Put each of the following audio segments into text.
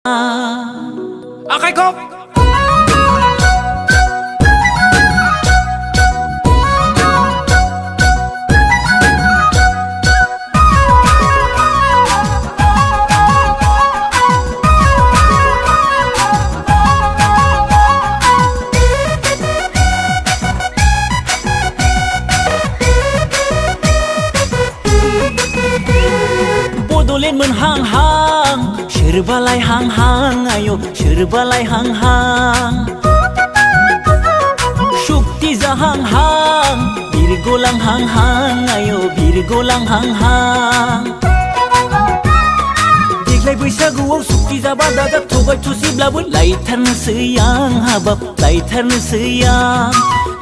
Akay ko! Bodolen menhang-hang, serbalai hang-hang, ayo serbalai hang-hang. Shukti zahang-hang, birgolang hang-hang, ayo birgolang hang-hang. Deglai बैसागुआव सुक्ति जाबा दाजा थगाय थुसिब्लाबो लायथारनोसै आं हाबाब लायथारनोसै आं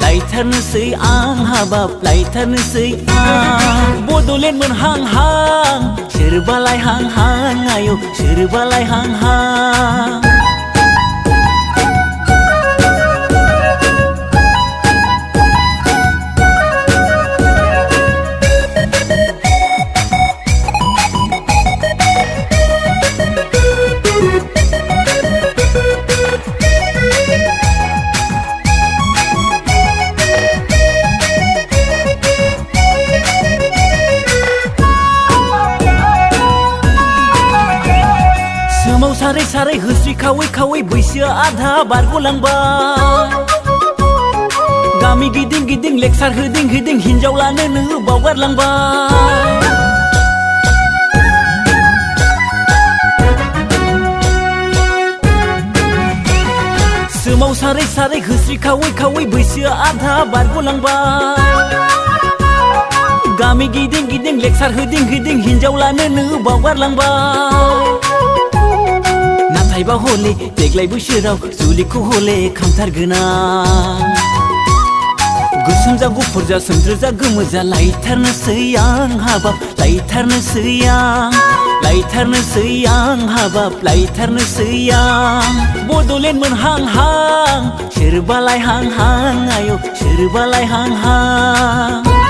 लायथारनोसै आं हाबाब लायथारनोसै आं बड'लेण्ड मोनहां-हां सोरबालाय हां-हां आयौ सोरबालाय हां-हां सारै-सारै होस्रि खावै-खावै बैसोआ आधा बारग'लांबाय गामि गिदिं-गिदिं लेक्सार होदिं-होदिं हिनजाव लानोनो बावगारलांबाय सोमाव सारै-सारै होस्रि खावै-खावै बैसोआ आधा बारग'लांबाय गामि गिदिं-गिदिं लेक्सार होदिं-होदिं हिनजाव लानोनो बावगारलांबाय नाथायबा हले देग्लाय बोसोराव जुलिखौ हले खामथारगोन आं गोसोम जा गुफुर जा सोमज्रो जा गोमो जा लायथारनोसै आं हाबाब लायथारनोसै आं लायथारनोसै आं हाबाब लायथारनोसै आं बड'लेण्ड मोनहां-हां सोरबालाय हां-हां आयौ सोरबालाय हां-हां